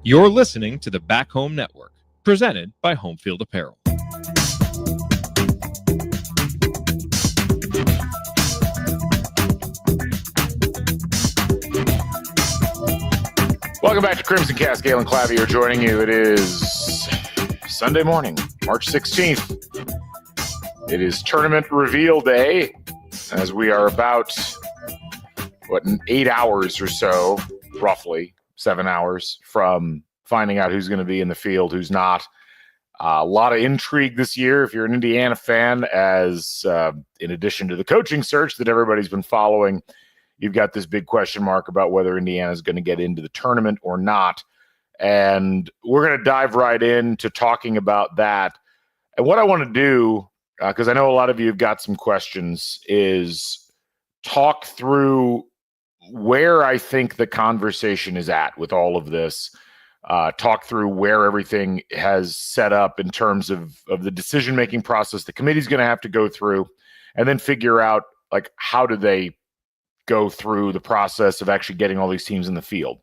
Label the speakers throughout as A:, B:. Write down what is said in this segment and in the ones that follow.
A: You're listening to the Back Home Network, presented by Homefield Apparel.
B: Welcome back to CrimsonCast. Galen Clavier joining you. It is Sunday morning, March 16th. It is tournament reveal day, as we are about, 8 hours or so, roughly 7 hours from finding out who's going to be in the field, who's not. A lot of intrigue this year if you're an Indiana fan, as in addition to the coaching search that everybody's been following, you've got this big question mark about whether Indiana is going to get into the tournament or not. And we're going to dive right into talking about that. And what I want to do, because I know a lot of you have got some questions, is talk through where I think the conversation is at with all of this. Talk through where everything has set up in terms of the decision-making process the committee's going to have to go through, and then figure out, like, how do they go through the process of actually getting all these teams in the field.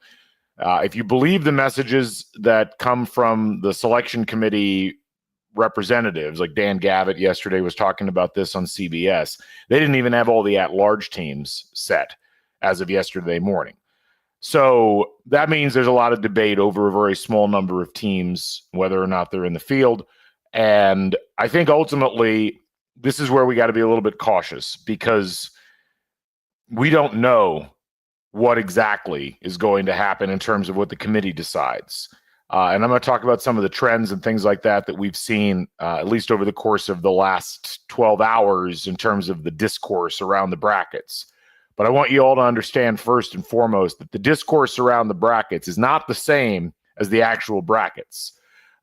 B: If you believe the messages that come from the selection committee representatives, like Dan Gavitt yesterday was talking about this on CBS, they didn't even have all the at-large teams set as of yesterday morning. So that means there's a lot of debate over a very small number of teams, whether or not they're in the field. And I think ultimately this is where we got to be a little bit cautious, because we don't know what exactly is going to happen in terms of what the committee decides. And I'm going to talk about some of the trends and things like that we've seen, at least over the course of the last 12 hours in terms of the discourse around the brackets. But I want you all to understand first and foremost that the discourse around the brackets is not the same as the actual brackets.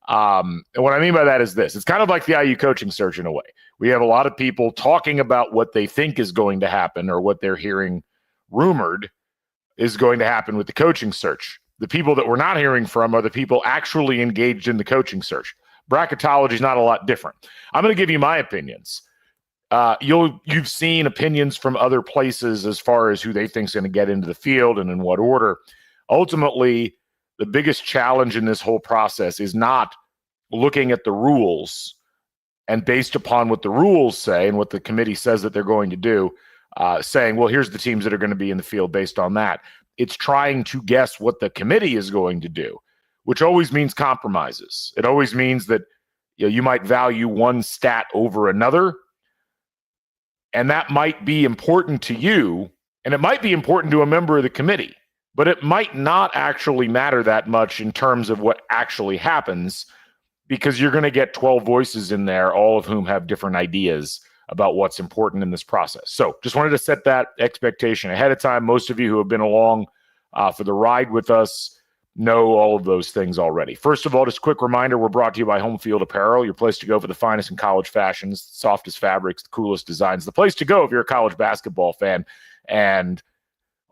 B: And what I mean by that is this. It's kind of like the IU coaching search in a way. We have a lot of people talking about what they think is going to happen, or what they're hearing rumored is going to happen with the coaching search. The people that we're not hearing from are the people actually engaged in the coaching search. Bracketology is not a lot different. I'm going to give you my opinions. You've seen opinions from other places as far as who they think is going to get into the field and in what order. Ultimately, the biggest challenge in this whole process is not looking at the rules and, based upon what the rules say and what the committee says that they're going to do, saying, well, here's the teams that are going to be in the field based on that. It's trying to guess what the committee is going to do, which always means compromises. It always means that you might value one stat over another, and that might be important to you, and it might be important to a member of the committee, but it might not actually matter that much in terms of what actually happens, because you're going to get 12 voices in there, all of whom have different ideas about what's important in this process. So just wanted to set that expectation ahead of time. Most of you who have been along for the ride with us know all of those things already. First of all, just a quick reminder, we're brought to you by Homefield Apparel, your place to go for the finest in college fashions, softest fabrics, the coolest designs, the place to go if you're a college basketball fan. And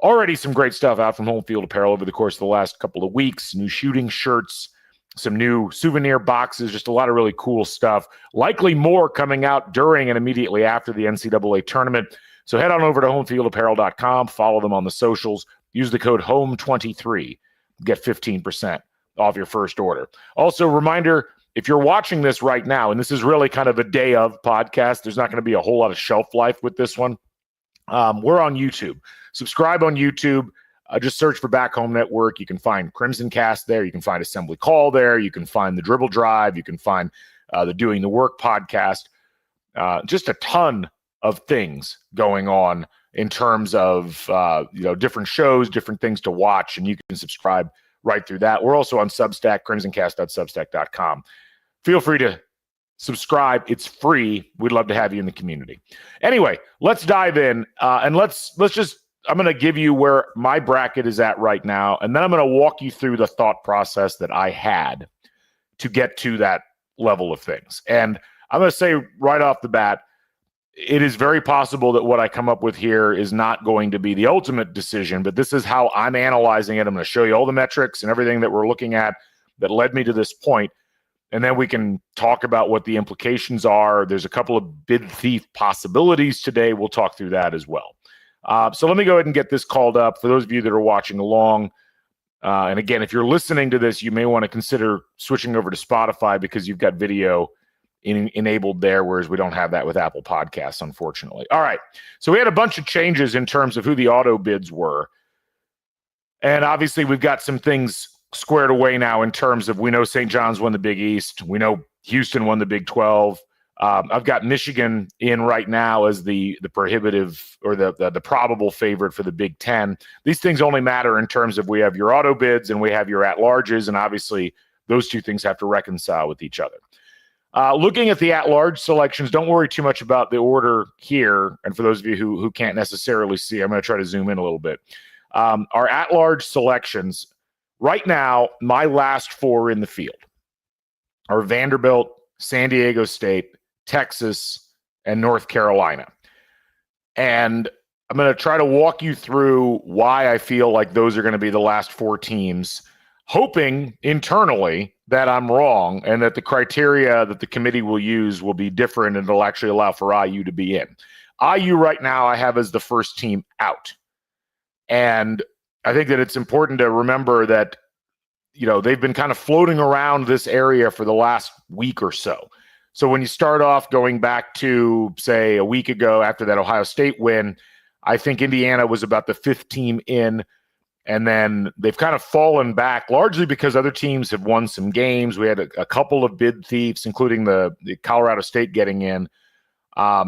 B: already some great stuff out from Homefield Apparel over the course of the last couple of weeks. New shooting shirts, some new souvenir boxes, just a lot of really cool stuff. Likely more coming out during and immediately after the NCAA tournament. So head on over to homefieldapparel.com, follow them on the socials, use the code HOME23. Get 15% off your first order. Also, reminder, if you're watching this right now, and this is really kind of a day of podcast, there's not going to be a whole lot of shelf life with this one. We're on YouTube. Subscribe on YouTube. Just search for Back Home Network. You can find CrimsonCast there. You can find Assembly Call there. You can find the Dribble Drive. You can find the Doing the Work podcast. Just a ton of things going on in terms of different shows, different things to watch, and you can subscribe right through that. We're also on Substack, CrimsonCast.substack.com. Feel free to subscribe. It's free. We'd love to have you in the community. Anyway, let's dive in, and let's just, I'm going to give you where my bracket is at right now, and then I'm going to walk you through the thought process that I had to get to that level of things. And I'm going to say right off the bat, it is very possible that what I come up with here is not going to be the ultimate decision, but this is how I'm analyzing it. I'm going to show you all the metrics and everything that we're looking at that led me to this point, and then we can talk about what the implications are. There's a couple of bid thief possibilities today. We'll talk through that as well. So let me go ahead and get this called up. For those of you that are watching along, And again, if you're listening to this, you may want to consider switching over to Spotify because you've got video enabled there, whereas we don't have that with Apple Podcasts, unfortunately. All right. So we had a bunch of changes in terms of who the auto bids were. And obviously, we've got some things squared away now in terms of we know St. John's won the Big East. We know Houston won the Big 12. I've got Michigan in right now as the prohibitive or the probable favorite for the Big 10. These things only matter in terms of we have your auto bids and we have your at-larges, and obviously those two things have to reconcile with each other. Looking at the at-large selections, don't worry too much about the order here. And for those of you who can't necessarily see, I'm going to try to zoom in a little bit. Our at-large selections, right now, my last four in the field are Vanderbilt, San Diego State, Texas, and North Carolina. And I'm going to try to walk you through why I feel like those are going to be the last four teams, hoping internally that I'm wrong and that the criteria that the committee will use will be different and it'll actually allow for IU to be in. IU right now I have as the first team out. And I think that it's important to remember that, they've been kind of floating around this area for the last week or so. So when you start off going back to, say, a week ago after that Ohio State win, I think Indiana was about the fifth team in, and then they've kind of fallen back largely because other teams have won some games. We had a couple of bid thieves, including the Colorado State getting in.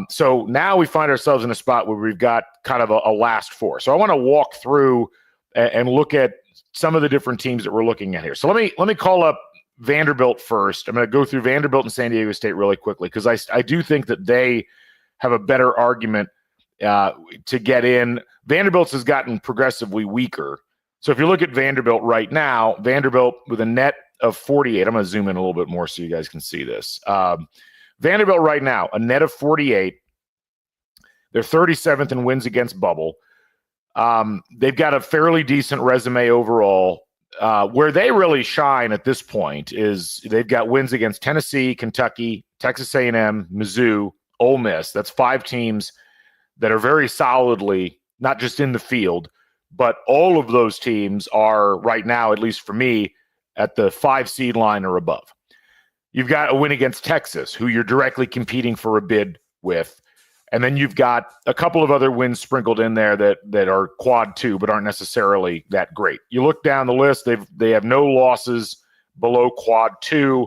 B: So now we find ourselves in a spot where we've got kind of a last four. So I want to walk through and look at some of the different teams that we're looking at here. So let me call up Vanderbilt first. I'm going to go through Vanderbilt and San Diego State really quickly because I do think that they have a better argument to get in. Vanderbilt's has gotten progressively weaker. So if you look at Vanderbilt right now, Vanderbilt with a net of 48. I'm going to zoom in a little bit more so you guys can see this. Vanderbilt right now, a net of 48. They're 37th in wins against bubble. They've got a fairly decent resume overall. Where they really shine at this point is they've got wins against Tennessee, Kentucky, Texas A&M, Mizzou, Ole Miss. That's five teams that are very solidly not just in the field, but all of those teams are right now, at least for me, at the 5 seed line or above. You've got a win against Texas, who you're directly competing for a bid with. And then you've got a couple of other wins sprinkled in there that are quad 2, but aren't necessarily that great. You look down the list, they have no losses below quad 2.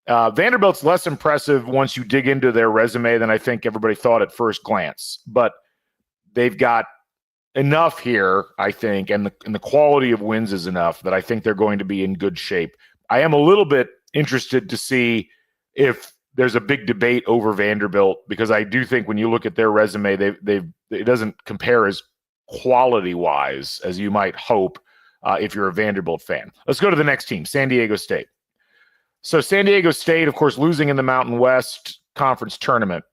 B: Vanderbilt's less impressive once you dig into their resume than I think everybody thought at first glance. But they've got enough here, I think, and the quality of wins is enough that I think they're going to be in good shape. I am a little bit interested to see if there's a big debate over Vanderbilt because I do think when you look at their resume, it doesn't compare as quality-wise as you might hope if you're a Vanderbilt fan. Let's go to the next team, San Diego State. So San Diego State, of course, losing in the Mountain West Conference tournament.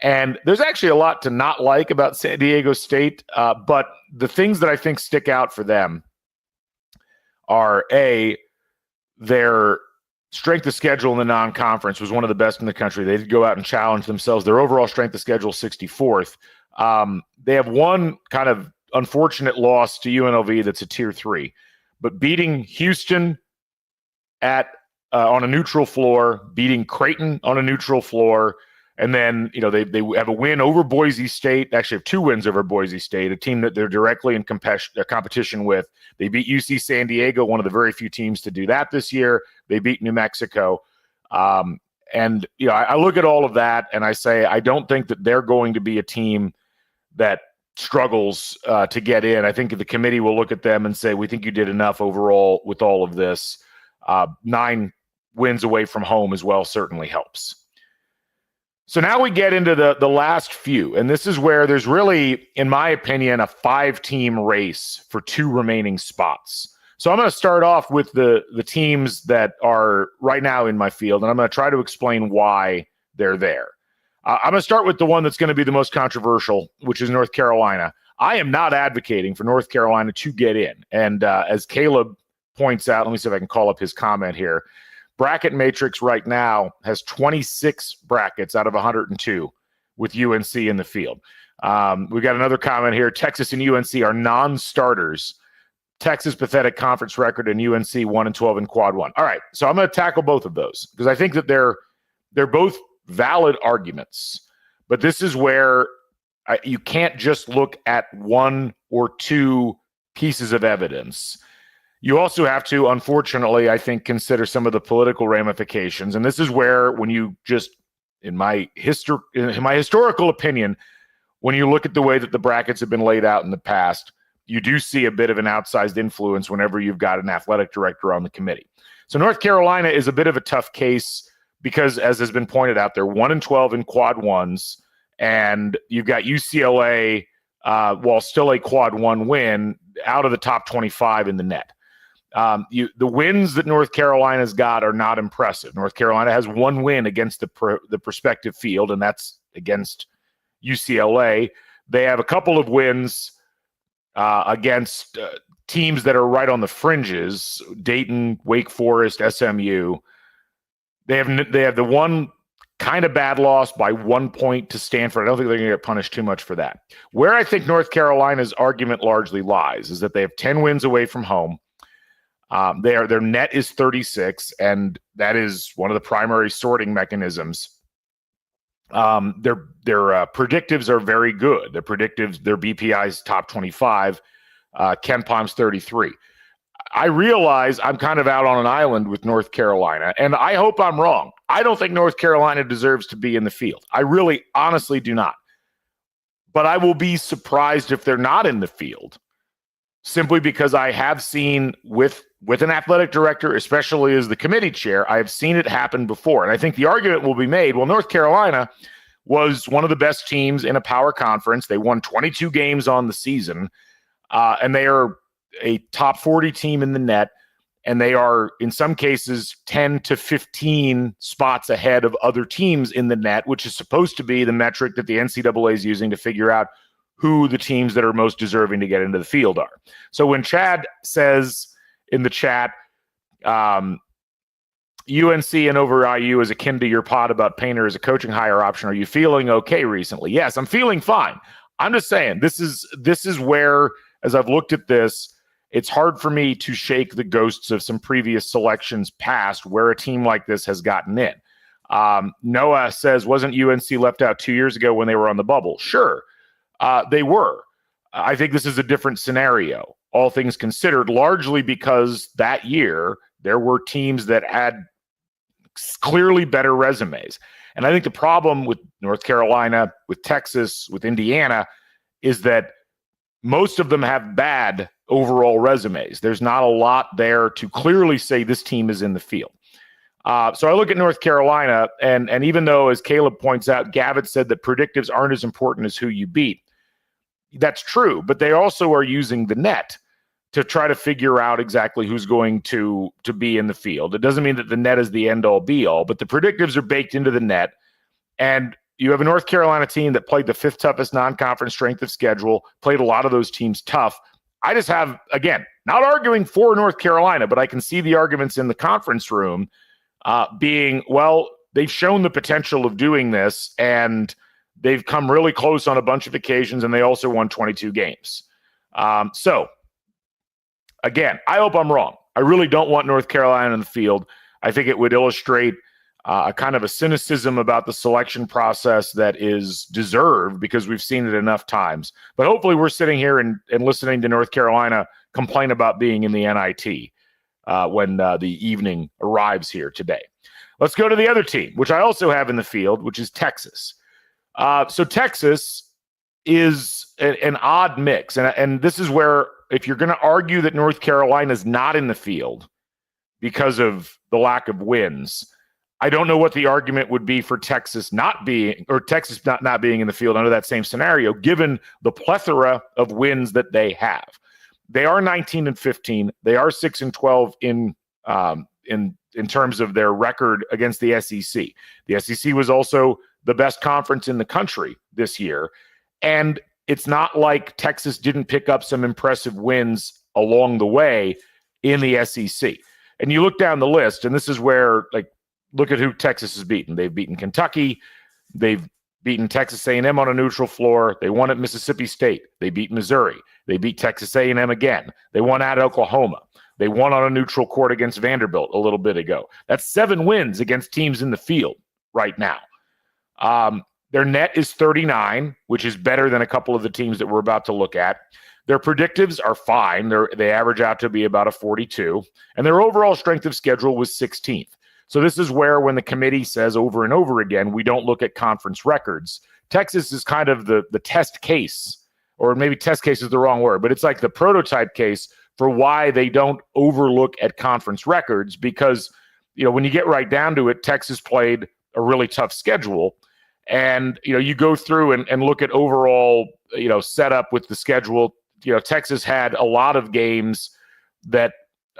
B: And there's actually a lot to not like about San Diego State, but the things that I think stick out for them are, A, their strength of schedule in the non-conference was one of the best in the country. They did go out and challenge themselves. Their overall strength of schedule, 64th. They have one kind of unfortunate loss to UNLV that's a tier 3. But beating Houston on a neutral floor, beating Creighton on a neutral floor, and then they have a win over Boise State. Actually, have 2 wins over Boise State, a team that they're directly in competition with. They beat UC San Diego, one of the very few teams to do that this year. They beat New Mexico. I look at all of that and I say, I don't think that they're going to be a team that struggles to get in. I think the committee will look at them and say, we think you did enough overall with all of this. 9 wins away from home as well certainly helps. So now we get into the last few, and this is where there's really, in my opinion, a 5-team race for 2 remaining spots. So I'm going to start off with the teams that are right now in my field, and I'm going to try to explain why they're there. I'm going to start with the one that's going to be the most controversial, which is North Carolina. I am not advocating for North Carolina to get in. And as Caleb points out, let me see if I can call up his comment here. Bracket Matrix right now has 26 brackets out of 102 with UNC in the field. We got another comment here. Texas and UNC are non-starters Texas pathetic conference record, and UNC 1-12 in quad one. All right, so I'm going to tackle both of those because I think that they're both valid arguments. But this is where you can't just look at one or two pieces of evidence. You also have to, unfortunately, I think, consider some of the political ramifications. And this is where, when you just, in my historical opinion, when you look at the way that the brackets have been laid out in the past, you do see a bit of an outsized influence whenever you've got an athletic director on the committee. So North Carolina is a bit of a tough case because, as has been pointed out, they're 1-12 in quad ones, and you've got UCLA, while still a quad one win, out of the top 25 in the net. The wins that North Carolina's got are not impressive. North Carolina has one win against the prospective field, and that's against UCLA. They have a couple of wins against teams that are right on the fringes: Dayton, Wake Forest, SMU. They have the one kind of bad loss by 1 point to Stanford. I don't think they're going to get punished too much for that. Where I think North Carolina's argument largely lies is that they have 10 wins away from home. Their net is 36, and that is one of the primary sorting mechanisms. Their predictives are very good. Their BPI is top 25. Ken Palm's 33. I realize I'm kind of out on an island with North Carolina, and I hope I'm wrong. I don't think North Carolina deserves to be in the field. I really, honestly do not. But I will be surprised if they're not in the field, simply because I have seen with an athletic director, especially as the committee chair, I have seen it happen before. And I think the argument will be made, well, North Carolina was one of the best teams in a power conference. They won 22 games on the season, and they are a top 40 team in the net, and they are, in some cases, 10 to 15 spots ahead of other teams in the net, which is supposed to be the metric that the NCAA is using to figure out who the teams that are most deserving to get into the field are. So when Chad says in the chat, UNC and over IU is akin to your pod about Painter as a coaching hire option, are you feeling okay recently? Yes, I'm feeling fine. I'm just saying this is where, as I've looked at this, it's hard for me to shake the ghosts of some previous selections past where a team like this has gotten in. Noah says, wasn't UNC left out 2 years ago when they were on the bubble? Sure, they were. I think this is a different scenario, all things considered, largely because that year there were teams that had clearly better resumes. And I think the problem with North Carolina, with Texas, with Indiana, is that most of them have bad overall resumes. There's not a lot there to clearly say this team is in the field. So I look at North Carolina, and even though, as Caleb points out, Gavitt said that predictives aren't as important as who you beat. That's true, but they also are using the net to try to figure out exactly who's going to be in the field. It doesn't mean that the net is the end-all, be-all, but the predictives are baked into the net, and you have a North Carolina team that played the fifth toughest non-conference strength of schedule, played a lot of those teams tough. I just have, again, not arguing for North Carolina, but I can see the arguments in the conference room being, well, they've shown the potential of doing this, and they've come really close on a bunch of occasions, and they also won 22 games. So, again, I hope I'm wrong. I really don't want North Carolina in the field. I think it would illustrate a kind of a cynicism about the selection process that is deserved because we've seen it enough times. But hopefully we're sitting here and listening to North Carolina complain about being in the NIT when the evening arrives here today. Let's go to the other team, which I also have in the field, which is Texas. So Texas is an odd mix. And this is where, if you're going to argue that North Carolina is not in the field because of the lack of wins, I don't know what the argument would be for Texas not being, or Texas not being in the field under that same scenario, given the plethora of wins that they have. They are 19-15. They are 6-12 in terms of their record against the SEC. The SEC was also the best conference in the country this year, and it's not like Texas didn't pick up some impressive wins along the way in the SEC. And you look down the list, and this is where, like, look at who Texas has beaten. They've beaten Kentucky. They've beaten Texas A&M on a neutral floor. They won at Mississippi State. They beat Missouri. They beat Texas A&M again. They won at Oklahoma. They won on a neutral court against Vanderbilt a little bit ago. That's 7 wins against teams in the field right now. Their net is 39, which is better than a couple of the teams that we're about to look at. Their predictives are fine. They average out to be about a 42. And their overall strength of schedule was 16th. So this is where, when the committee says over and over again, we don't look at conference records, Texas is kind of the test case, or maybe test case is the wrong word, but it's like the prototype case for why they don't overlook at conference records, because, when you get right down to it, Texas played a really tough schedule. And, you go through and look at overall, setup with the schedule. Texas had a lot of games that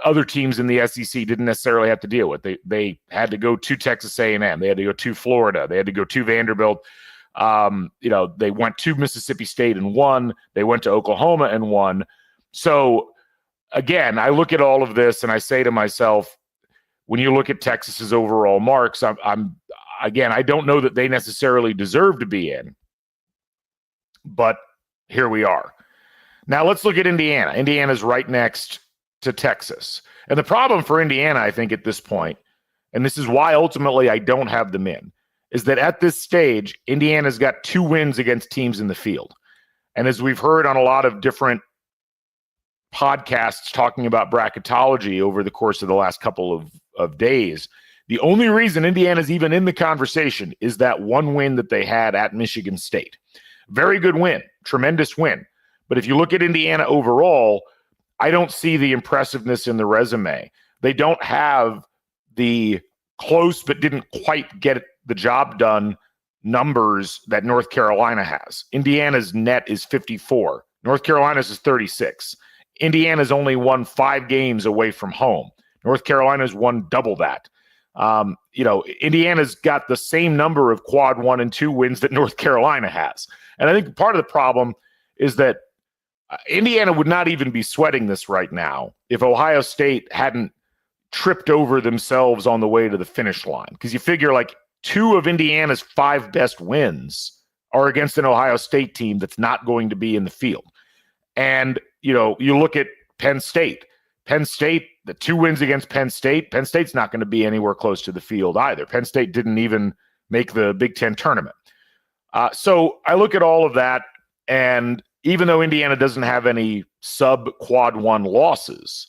B: other teams in the SEC didn't necessarily have to deal with. They had to go to Texas A&M. They had to go to Florida. They had to go to Vanderbilt. They went to Mississippi State and won. They went to Oklahoma and won. So, again, I look at all of this and I say to myself, when you look at Texas's overall marks, I don't know that they necessarily deserve to be in, but here we are. Now let's look at Indiana. Indiana's right next to Texas. And the problem for Indiana, I think, at this point, and this is why ultimately I don't have them in, is that at this stage, Indiana's got 2 wins against teams in the field. And as we've heard on a lot of different podcasts talking about bracketology over the course of the last couple of days, the only reason Indiana's even in the conversation is that 1 win that they had at Michigan State. Very good win, tremendous win. But if you look at Indiana overall, I don't see the impressiveness in the resume. They don't have the close but didn't quite get the job done numbers that North Carolina has. Indiana's net is 54. North Carolina's is 36. Indiana's only won 5 games away from home. North Carolina's won double that. Indiana's got the same number of quad 1 and 2 wins that North Carolina has. And I think part of the problem is that Indiana would not even be sweating this right now if Ohio State hadn't tripped over themselves on the way to the finish line. Because you figure like 2 of Indiana's 5 best wins are against an Ohio State team that's not going to be in the field. And, you look at Penn State. Penn State, the 2 wins against Penn State's not going to be anywhere close to the field either. Penn State didn't even make the Big Ten tournament. So I look at all of that, and even though Indiana doesn't have any sub-quad 1 losses,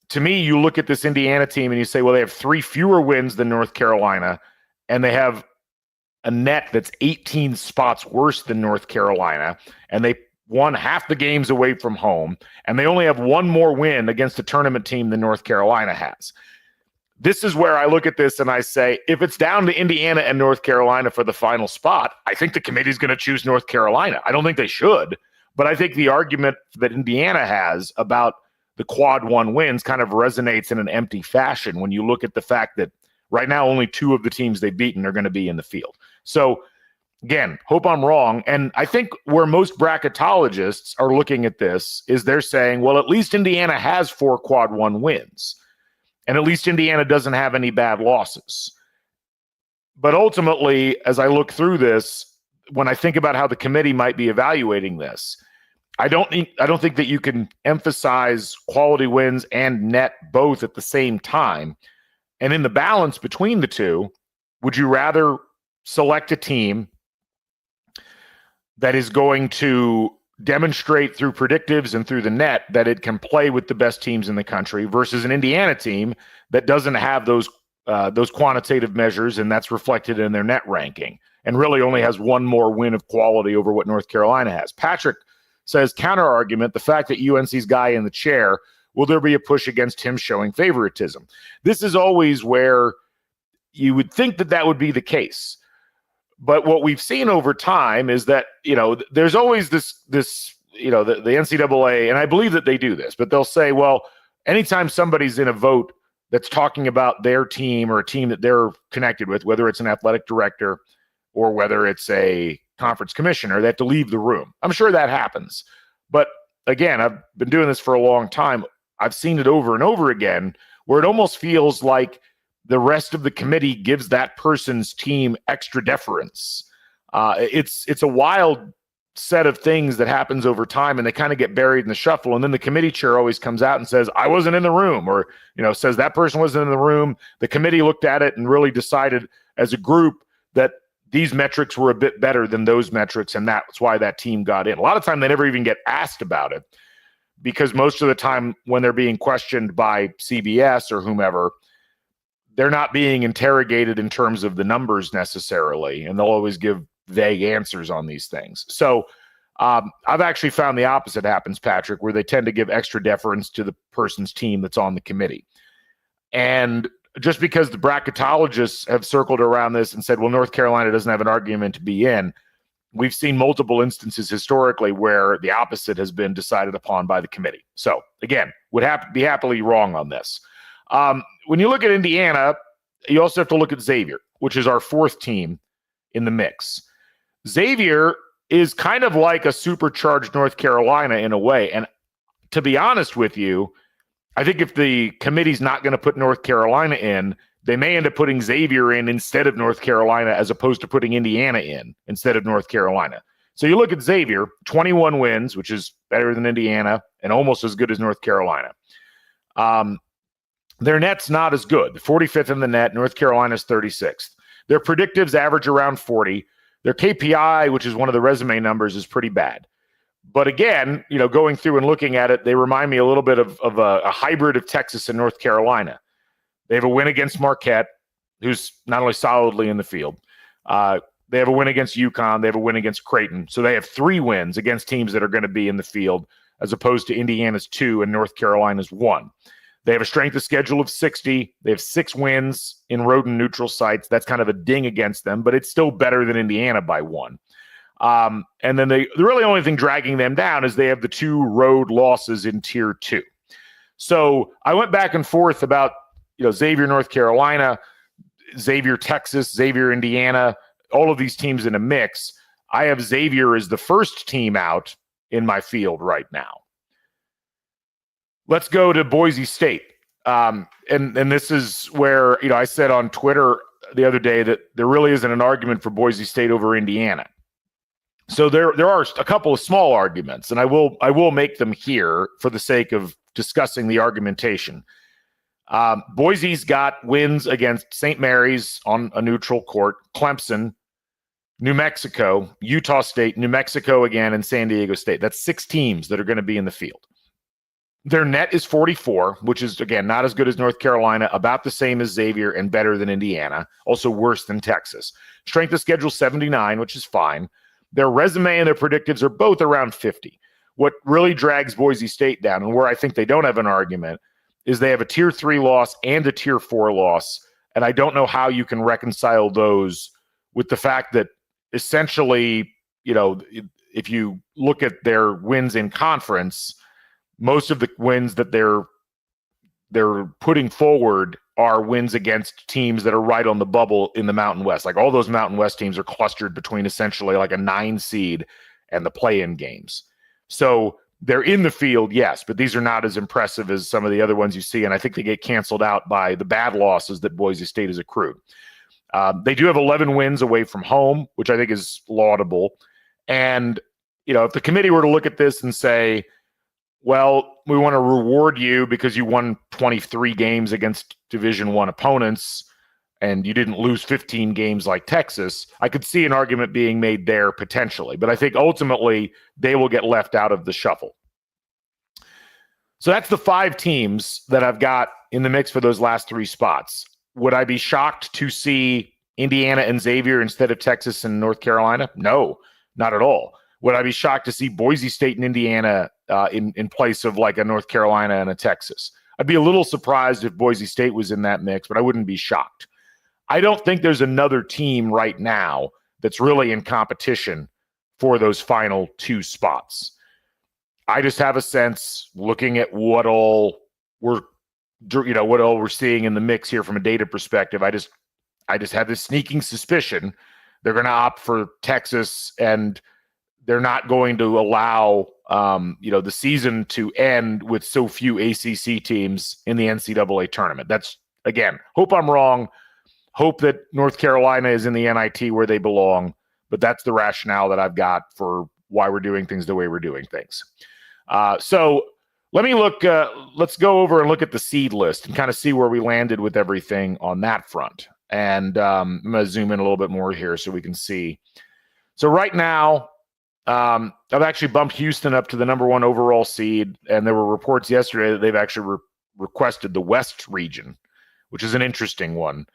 B: to me, you look at this Indiana team and you say, well, they have 3 fewer wins than North Carolina, and they have a net that's 18 spots worse than North Carolina, and they won half the games away from home, and they only have 1 more win against a tournament team than North Carolina has. This is where I look at this and I say, if it's down to Indiana and North Carolina for the final spot, I think the committee's going to choose North Carolina. I don't think they should, but I think the argument that Indiana has about the quad 1 wins kind of resonates in an empty fashion when you look at the fact that right now only 2 of the teams they've beaten are going to be in the field. So, again, hope I'm wrong. And I think where most bracketologists are looking at this is they're saying, well, at least Indiana has 4 quad 1 wins. And at least Indiana doesn't have any bad losses. But ultimately, as I look through this, when I think about how the committee might be evaluating this, I don't think that you can emphasize quality wins and net both at the same time. And in the balance between the two, would you rather select a team that is going to demonstrate through predictives and through the net that it can play with the best teams in the country versus an Indiana team that doesn't have those quantitative measures, and that's reflected in their net ranking, and really only has 1 more win of quality over what North Carolina has? Patrick says, counter argument, the fact that UNC's guy in the chair, will there be a push against him showing favoritism? This is always where you would think that would be the case. But what we've seen over time is that, there's always this the NCAA, and I believe that they do this, but they'll say, well, anytime somebody's in a vote that's talking about their team or a team that they're connected with, whether it's an athletic director or whether it's a conference commissioner, they have to leave the room. I'm sure that happens. But again, I've been doing this for a long time. I've seen it over and over again where it almost feels like the rest of the committee gives that person's team extra deference. It's a wild set of things that happens over time, and they kind of get buried in the shuffle. And then the committee chair always comes out and says, I wasn't in the room, or, says that person wasn't in the room. The committee looked at it and really decided as a group that these metrics were a bit better than those metrics, and that's why that team got in. A lot of time they never even get asked about it, because most of the time when they're being questioned by CBS or whomever, they're not being interrogated in terms of the numbers necessarily, and they'll always give vague answers on these things. So I've actually found the opposite happens, Patrick, where they tend to give extra deference to the person's team that's on the committee. And just because the bracketologists have circled around this and said, well, North Carolina doesn't have an argument to be in, we've seen multiple instances historically where the opposite has been decided upon by the committee. So again, would be happily wrong on this. When you look at Indiana, you also have to look at Xavier, which is our fourth team in the mix. Xavier is kind of like a supercharged North Carolina in a way. And to be honest with you, I think if the committee's not going to put North Carolina in, they may end up putting Xavier in instead of North Carolina, as opposed to putting Indiana in instead of North Carolina. So you look at Xavier, 21 wins, which is better than Indiana and almost as good as North Carolina. Their net's not as good. 45th in the net. North Carolina's 36th. Their predictives average around 40. Their KPI, which is one of the resume numbers, is pretty bad. But again, going through and looking at it, they remind me a little bit of a hybrid of Texas and North Carolina. They have a win against Marquette, who's not only solidly in the field. They have a win against UConn. They have a win against Creighton. So they have 3 wins against teams that are going to be in the field, as opposed to Indiana's 2 and North Carolina's 1. They have a strength of schedule of 60. They have 6 wins in road and neutral sites. That's kind of a ding against them, but it's still better than Indiana by 1. And then the really only thing dragging them down is they have the 2 road losses in Tier 2. So I went back and forth about Xavier, North Carolina, Xavier, Texas, Xavier, Indiana, all of these teams in a mix. I have Xavier as the first team out in my field right now. Let's go to Boise State. And this is where, I said on Twitter the other day that there really isn't an argument for Boise State over Indiana. So there are a couple of small arguments, and I will make them here for the sake of discussing the argumentation. Boise's got wins against St. Mary's on a neutral court, Clemson, New Mexico, Utah State, New Mexico again, and San Diego State. That's 6 teams that are going to be in the field. Their net is 44, which is, again, not as good as North Carolina, about the same as Xavier, and better than Indiana, also worse than Texas. Strength of schedule 79, which is fine. Their resume and their predictives are both around 50. What really drags Boise State down, and where I think they don't have an argument, is they have a Tier 3 loss and a Tier 4 loss, and I don't know how you can reconcile those with the fact that essentially, if you look at their wins in conference, most of the wins that they're putting forward are wins against teams that are right on the bubble in the Mountain West. Like all those Mountain West teams are clustered between essentially like a 9 seed and the play-in games. So they're in the field, yes, but these are not as impressive as some of the other ones you see, and I think they get canceled out by the bad losses that Boise State has accrued. They do have 11 wins away from home, which I think is laudable. And, if the committee were to look at this and say, well, we want to reward you because you won 23 games against Division I opponents and you didn't lose 15 games like Texas, I could see an argument being made there potentially. But I think ultimately they will get left out of the shuffle. So that's the 5 teams that I've got in the mix for those last 3 spots. Would I be shocked to see Indiana and Xavier instead of Texas and North Carolina? No, not at all. Would I be shocked to see Boise State and Indiana in place of like a North Carolina and a Texas? I'd be a little surprised if Boise State was in that mix, but I wouldn't be shocked. I don't think there's another team right now that's really in competition for those final 2 spots. I just have a sense, looking at what all we're seeing in the mix here from a data perspective, I just have this sneaking suspicion they're going to opt for Texas, and they're not going to allow the season to end with so few ACC teams in the NCAA tournament. That's again, hope I'm wrong. Hope that North Carolina is in the NIT where they belong. But that's the rationale that I've got for why we're doing things the way we're doing things. So let me look. Let's go over and look at the seed list and kind of see where we landed with everything on that front. And I'm going to zoom in a little bit more here so we can see. So right now, I've actually bumped Houston up to the number 1 overall seed. And there were reports yesterday that they've actually requested the West region, which is an interesting one.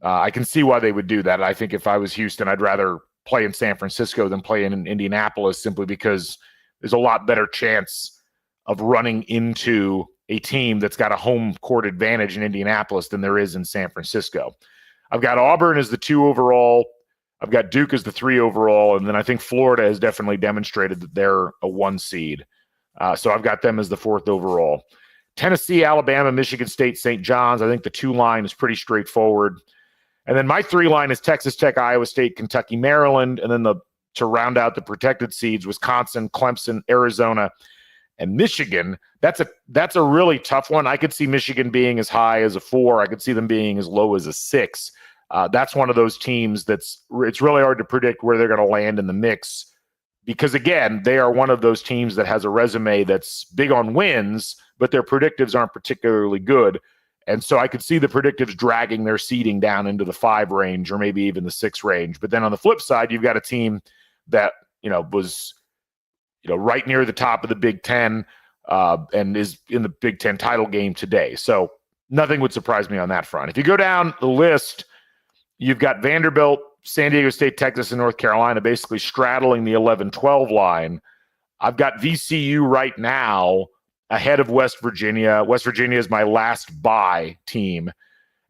B: I can see why they would do that. I think if I was Houston, I'd rather play in San Francisco than play in Indianapolis, simply because there's a lot better chance of running into a team that's got a home court advantage in Indianapolis than there is in San Francisco. I've got Auburn as the 2 overall. I've got Duke as the 3 overall. And then I think Florida has definitely demonstrated that they're a 1 seed. So I've got them as the 4th overall. Tennessee, Alabama, Michigan State, St. John's. I think the 2 line is pretty straightforward. And then my 3 line is Texas Tech, Iowa State, Kentucky, Maryland. And then to round out the protected seeds, Wisconsin, Clemson, Arizona, and Michigan. That's a really tough one. I could see Michigan being as high as a 4. I could see them being as low as a 6. That's one of those teams it's really hard to predict where they're going to land in the mix, because, again, they are one of those teams that has a resume that's big on wins, but their predictives aren't particularly good. And so I could see the predictives dragging their seeding down into the 5 range or maybe even the 6 range. But then on the flip side, you've got a team that, was, right near the top of the Big Ten and is in the Big Ten title game today. So nothing would surprise me on that front. If you go down the list, you've got Vanderbilt, San Diego State, Texas, and North Carolina basically straddling the 11-12 line. I've got VCU right now ahead of West Virginia. West Virginia is my last bye team.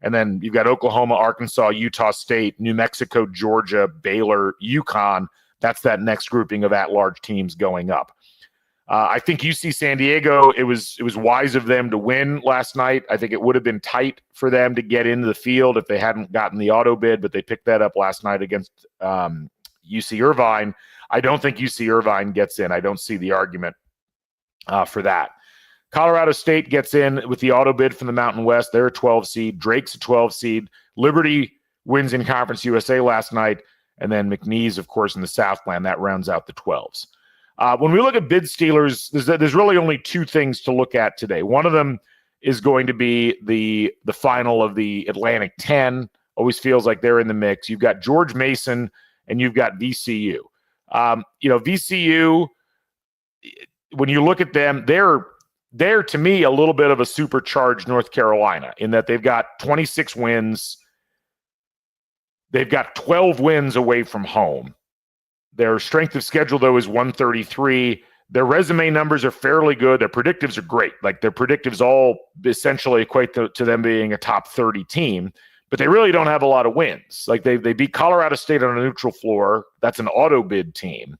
B: And then you've got Oklahoma, Arkansas, Utah State, New Mexico, Georgia, Baylor, UConn. That's that next grouping of at-large teams going up. I think UC San Diego, it was wise of them to win last night. I think it would have been tight for them to get into the field if they hadn't gotten the auto bid, but they picked that up last night against UC Irvine. I don't think UC Irvine gets in. I don't see the argument for that. Colorado State gets in with the auto bid from the Mountain West. They're a 12 seed. Drake's a 12 seed. Liberty wins in Conference USA last night. And then McNeese, of course, in the Southland. That rounds out the 12s. When we look at bid stealers, there's really only 2 things to look at today. One of them is going to be the final of the Atlantic 10. Always feels like they're in the mix. You've got George Mason and you've got VCU. VCU, when you look at them, they're, to me, a little bit of a supercharged North Carolina in that they've got 26 wins. They've got 12 wins away from home. Their strength of schedule, though, is 133. Their resume numbers are fairly good. Their predictives are great. Like, their predictives all essentially equate to them being a top 30 team, but they really don't have a lot of wins. Like, they beat Colorado State on a neutral floor. That's an auto bid team.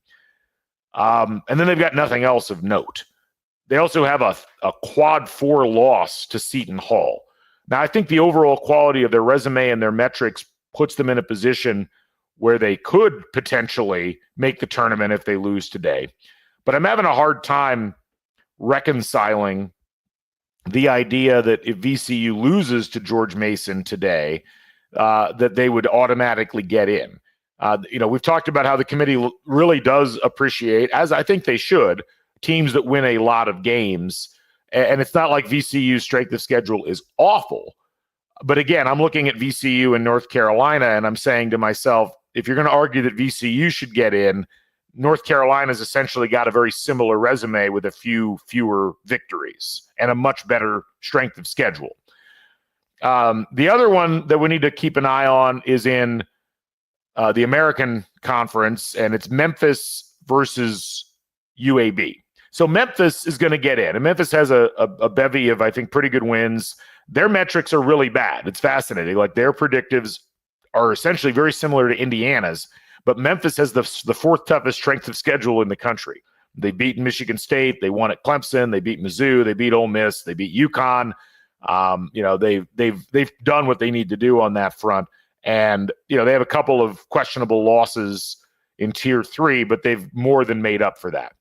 B: And then they've got nothing else of note. They also have a quad 4 loss to Seton Hall. Now, I think the overall quality of their resume and their metrics puts them in a position where they could potentially make the tournament if they lose today. But I'm having a hard time reconciling the idea that if VCU loses to George Mason today, that they would automatically get in. We've talked about how the committee really does appreciate, as I think they should, teams that win a lot of games. And it's not like VCU's strength of schedule is awful. But again, I'm looking at VCU in North Carolina, and I'm saying to myself, if you're going to argue that VCU should get in, North Carolina's essentially got a very similar resume with a few fewer victories and a much better strength of schedule. The other one that we need to keep an eye on is in the American Conference, and it's Memphis versus UAB. So Memphis is going to get in, and Memphis has a bevy of, I think, pretty good wins. Their metrics are really bad. It's fascinating. Like, their predictives are essentially very similar to Indiana's, but Memphis has the 4th toughest strength of schedule in the country. They beat Michigan State. They won at Clemson. They beat Mizzou. They beat Ole Miss. They beat UConn. They've done what they need to do on that front. And, they have a couple of questionable losses in Tier 3, but they've more than made up for that.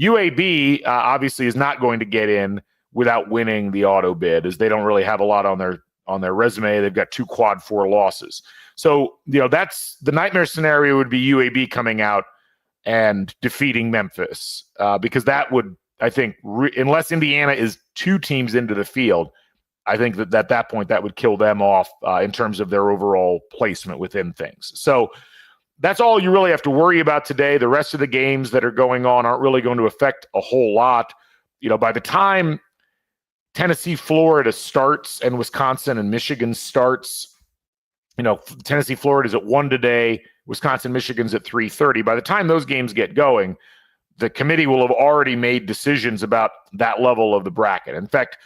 B: UAB obviously is not going to get in without winning the auto bid, as they don't really have a lot on on their resume. They've got 2 quad 4 losses. So, that's the nightmare scenario would be UAB coming out and defeating Memphis because that would, I think, unless Indiana is 2 teams into the field, I think that at that point that would kill them off in terms of their overall placement within things. So that's all you really have to worry about today. The rest of the games that are going on aren't really going to affect a whole lot. By the time Tennessee, Florida starts and Wisconsin and Michigan starts, Tennessee, Florida is at 1 today. Wisconsin, Michigan's at 3:30. By the time those games get going, the committee will have already made decisions about that level of the bracket. In fact,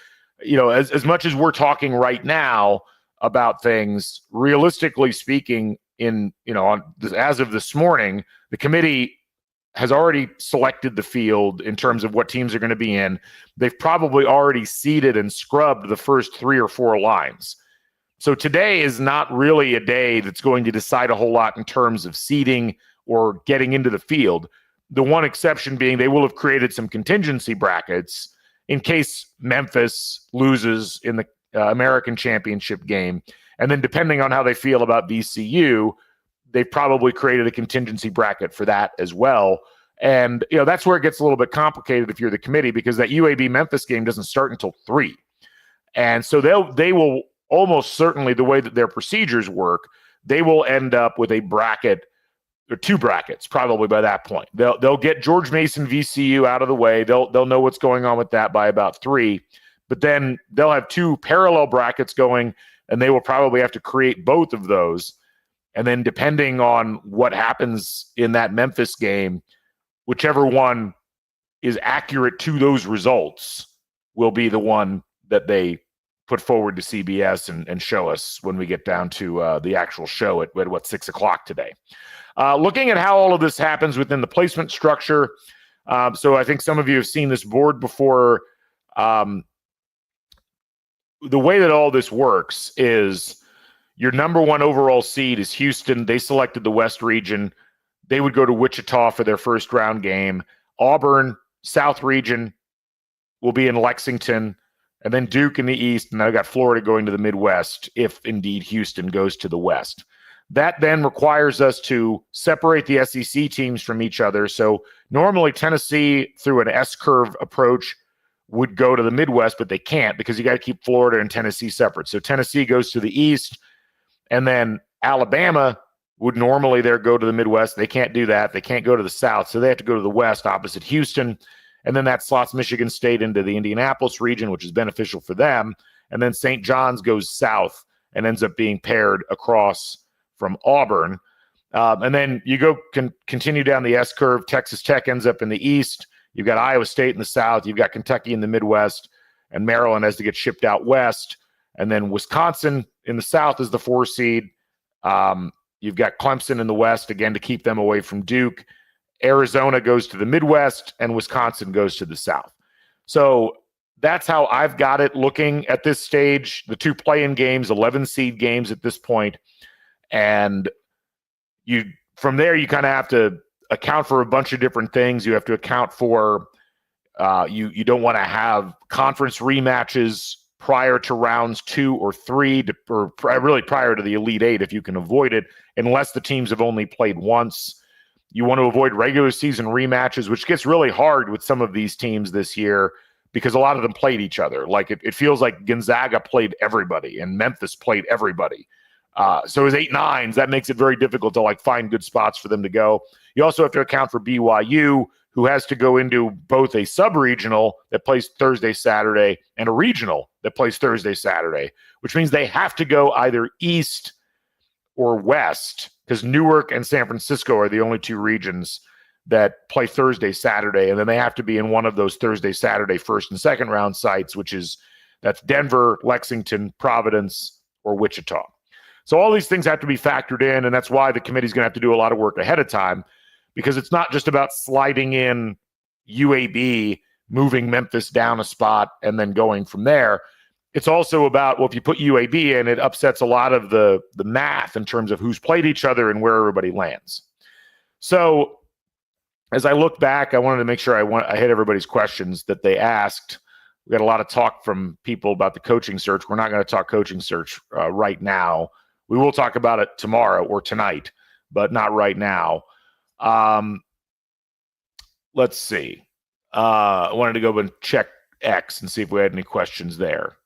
B: as much as we're talking right now about things, realistically speaking, as of this morning, the committee has already selected the field in terms of what teams are going to be in. They've probably already seeded and scrubbed the first 3 or 4 lines. So today is not really a day that's going to decide a whole lot in terms of seeding or getting into the field. The one exception being they will have created some contingency brackets in case Memphis loses in the American Championship game. And then depending on how they feel about VCU, they've probably created a contingency bracket for that as well. And, that's where it gets a little bit complicated if you're the committee, because that UAB Memphis game doesn't start until 3. And so they will almost certainly, the way that their procedures work, they will end up with a bracket or 2 brackets probably by that point. They'll get George Mason VCU out of the way. They'll know what's going on with that by about 3. But then they'll have 2 parallel brackets going, and they will probably have to create both of those. And then depending on what happens in that Memphis game, whichever one is accurate to those results will be the one that they put forward to CBS and show us when we get down to the actual show at 6 o'clock today. Looking at how all of this happens within the placement structure. So I think some of you have seen this board before. The way that all this works is your number 1 overall seed is Houston. They selected the West region. They would go to Wichita for their first round game. Auburn, South region, will be in Lexington. And then Duke in the East. And I got Florida going to the Midwest if indeed Houston goes to the West. That then requires us to separate the SEC teams from each other. So normally Tennessee, through an S-curve approach, would go to the Midwest, but they can't because you got to keep Florida and Tennessee separate. So Tennessee goes to the East, and then Alabama would normally there go to the Midwest. They can't do that. They can't go to the South, so they have to go to the West opposite Houston. And then that slots Michigan State into the Indianapolis region, which is beneficial for them. And then St. John's goes south and ends up being paired across from Auburn. And then you continue down the S-curve. Texas Tech ends up in the East. You've got Iowa State in the South. You've got Kentucky in the Midwest. And Maryland has to get shipped out west. And then Wisconsin in the South is the 4 seed. You've got Clemson in the West, again, to keep them away from Duke. Arizona goes to the Midwest, and Wisconsin goes to the South. So that's how I've got it looking at this stage. The 2 play-in games, 11 seed games at this point. And from there, you kind of have to account for a bunch of different things. You have to account for you don't want to have conference rematches prior to rounds 2 or 3, or really prior to the Elite 8 if you can avoid it, unless the teams have only played once. You want to avoid regular season rematches, which gets really hard with some of these teams this year because a lot of them played each other. Like it feels like Gonzaga played everybody and Memphis played everybody. So as 8-9s, that makes it very difficult to find good spots for them to go. You also have to account for BYU, who has to go into both a sub-regional that plays Thursday, Saturday, and a regional that plays Thursday, Saturday, which means they have to go either east or west, because Newark and San Francisco are the only 2 regions that play Thursday, Saturday, and then they have to be in one of those Thursday, Saturday first and second round sites, that's Denver, Lexington, Providence, or Wichita. So all these things have to be factored in, and that's why the committee's going to have to do a lot of work ahead of time, because it's not just about sliding in UAB, moving Memphis down a spot, and then going from there. It's also about, well, if you put UAB in, it upsets a lot of the math in terms of who's played each other and where everybody lands. So as I look back, I wanted to make sure I hit everybody's questions that they asked. We got a lot of talk from people about the coaching search. We're not going to talk coaching search right now. We will talk about it tomorrow or tonight, but not right now. Let's see. I wanted to go and check X and see if we had any questions there.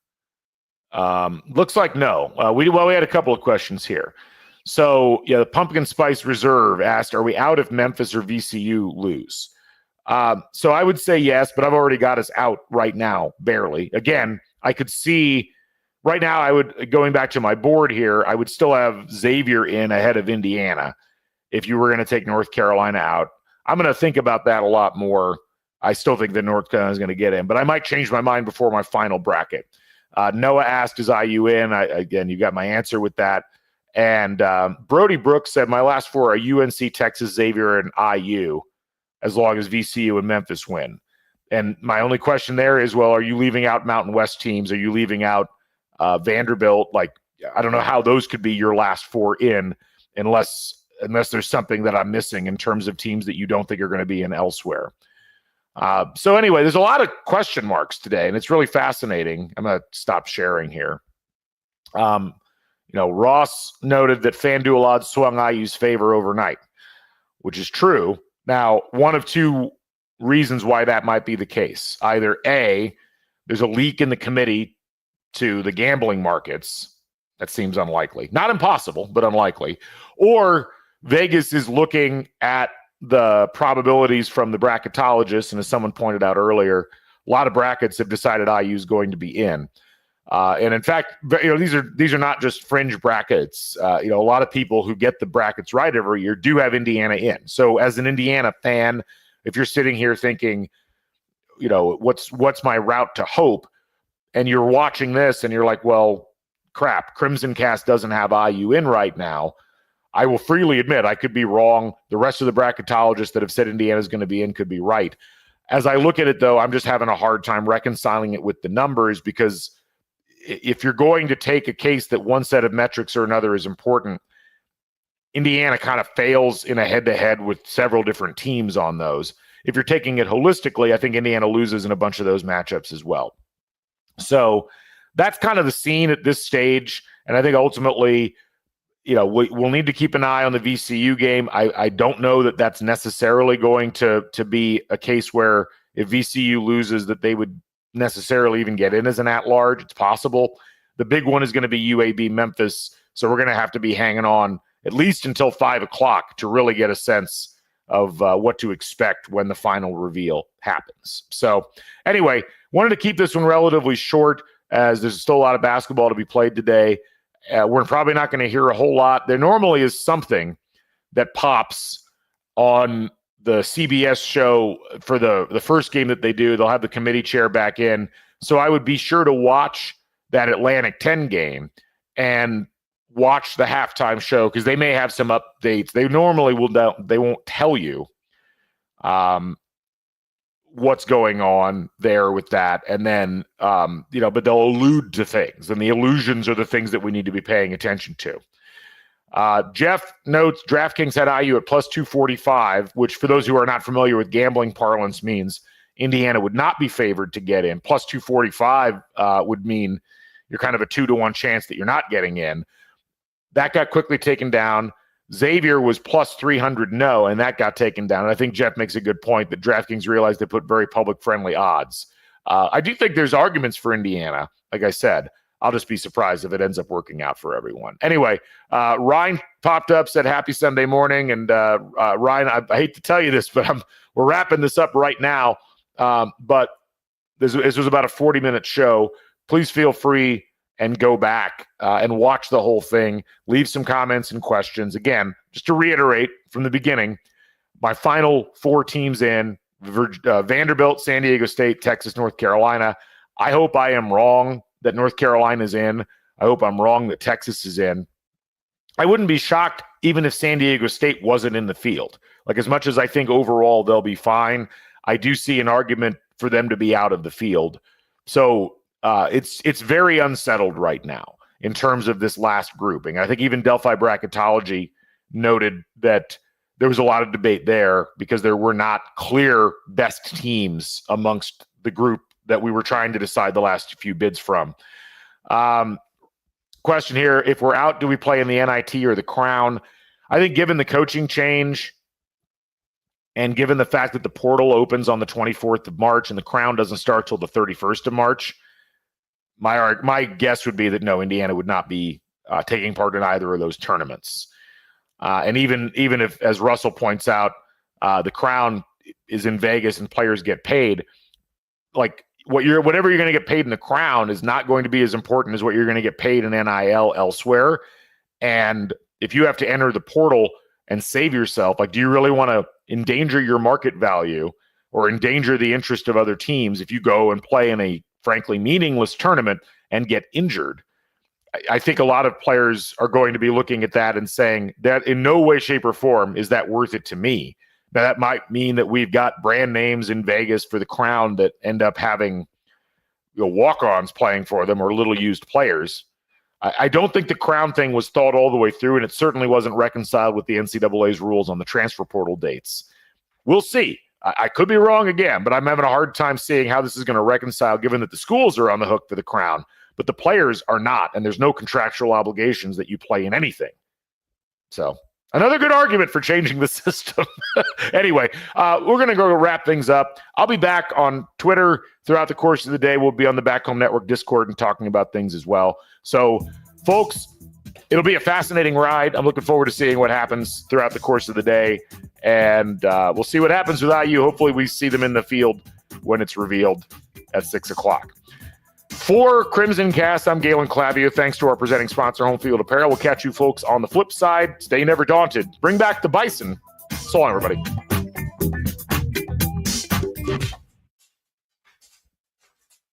B: Looks like no. We had a couple of questions here. So, yeah, the Pumpkin Spice Reserve asked, are we out if Memphis or VCU lose? So I would say yes, but I've already got us out right now, barely. Again, I could see right now, going back to my board here, I would still have Xavier in ahead of Indiana if you were going to take North Carolina out. I'm going to think about that a lot more. I still think that North Carolina is going to get in, but I might change my mind before my final bracket. Noah asked, is IU in? Again, you got my answer with that. And Brody Brooks said, my last four are UNC, Texas, Xavier, and IU, as long as VCU and Memphis win. And my only question there is, well, are you leaving out Mountain West teams? Are you leaving out Vanderbilt? Like, I don't know how those could be your last four in, unless there's something that I'm missing in terms of teams that you don't think are going to be in elsewhere. So anyway, there's a lot of question marks today, and it's really fascinating. I'm going to stop sharing here. Ross noted that FanDuel odds swung IU's favor overnight, which is true. Now, one of two reasons why that might be the case. Either A, there's a leak in the committee to the gambling markets. That seems unlikely. Not impossible, but unlikely. Or Vegas is looking at the probabilities from the bracketologists, and as someone pointed out earlier, a lot of brackets have decided IU is going to be in. And in fact, these are not just fringe brackets. A lot of people who get the brackets right every year do have Indiana in. So as an Indiana fan, if you're sitting here thinking, what's my route to hope, and you're watching this and you're like, well, crap, CrimsonCast doesn't have IU in right now. I will freely admit I could be wrong. The rest of the bracketologists that have said Indiana is going to be in could be right. As I look at it, though, I'm just having a hard time reconciling it with the numbers, because if you're going to take a case that one set of metrics or another is important, Indiana kind of fails in a head-to-head with several different teams on those. If you're taking it holistically, I think Indiana loses in a bunch of those matchups as well. So that's kind of the scene at this stage, and I think ultimately, we'll need to keep an eye on the VCU game. I don't know that that's necessarily going to be a case where if VCU loses that they would necessarily even get in as an at-large. It's possible. The big one is going to be UAB Memphis, so we're going to have to be hanging on at least until 5 o'clock to really get a sense of what to expect when the final reveal happens. So anyway, wanted to keep this one relatively short, as there's still a lot of basketball to be played today. We're probably not going to hear a whole lot. There normally is something that pops on the CBS show for the first game that they do. They'll have the committee chair back in. So I would be sure to watch that Atlantic 10 game and watch the halftime show, because they may have some updates. They normally they won't tell you what's going on there with that. And then, but they'll allude to things, and the allusions are the things that we need to be paying attention to. Jeff notes DraftKings had IU at plus 245, which for those who are not familiar with gambling parlance means Indiana would not be favored to get in. Plus 245 would mean you're kind of a 2-to-1 chance that you're not getting in. That got quickly taken down. Xavier was plus 300 no, and that got taken down. And I think Jeff makes a good point that DraftKings realized they put very public-friendly odds. I do think there's arguments for Indiana. Like I said, I'll just be surprised if it ends up working out for everyone. Anyway, Ryan popped up, said happy Sunday morning. And Ryan, I hate to tell you this, but we're wrapping this up right now. But this was about a 40-minute show. Please feel free and go back and watch the whole thing. Leave some comments and questions. Again, just to reiterate from the beginning, my final four teams in, Vanderbilt, San Diego State, Texas, North Carolina. I hope I am wrong that North Carolina is in. I hope I'm wrong that Texas is in. I wouldn't be shocked even if San Diego State wasn't in the field. Like, as much as I think overall they'll be fine, I do see an argument for them to be out of the field. So it's very unsettled right now in terms of this last grouping. I think even Delphi Bracketology noted that there was a lot of debate there because there were not clear best teams amongst the group that we were trying to decide the last few bids from. Question here, if we're out, do we play in the NIT or the Crown? I think given the coaching change and given the fact that the portal opens on the 24th of March and the Crown doesn't start till the 31st of March, my guess would be that no, Indiana would not be taking part in either of those tournaments. And even if, as Russell points out, the Crown is in Vegas and players get paid, like whatever you're going to get paid in the Crown is not going to be as important as what you're going to get paid in NIL elsewhere. And if you have to enter the portal and save yourself, like, do you really want to endanger your market value or endanger the interest of other teams if you go and play in a frankly meaningless tournament and get injured? I think a lot of players are going to be looking at that and saying that in no way, shape, or form is that worth it to me. Now, that might mean that we've got brand names in Vegas for the Crown that end up having walk-ons playing for them or little-used players. I don't think the Crown thing was thought all the way through, and it certainly wasn't reconciled with the NCAA's rules on the transfer portal dates. We'll see. I could be wrong again, but I'm having a hard time seeing how this is going to reconcile, given that the schools are on the hook for the Crown, but the players are not, and there's no contractual obligations that you play in anything. So another good argument for changing the system. Anyway, we're going to go wrap things up. I'll be back on Twitter throughout the course of the day. We'll be on the Back Home Network Discord and talking about things as well. So, folks, it'll be a fascinating ride. I'm looking forward to seeing what happens throughout the course of the day. And we'll see what happens with IU. Hopefully we see them in the field when it's revealed at 6 o'clock. For CrimsonCast, I'm Galen Clavier. Thanks to our presenting sponsor, Home Field Apparel. We'll catch you folks on the flip side. Stay never daunted. Bring back the bison. So long, everybody.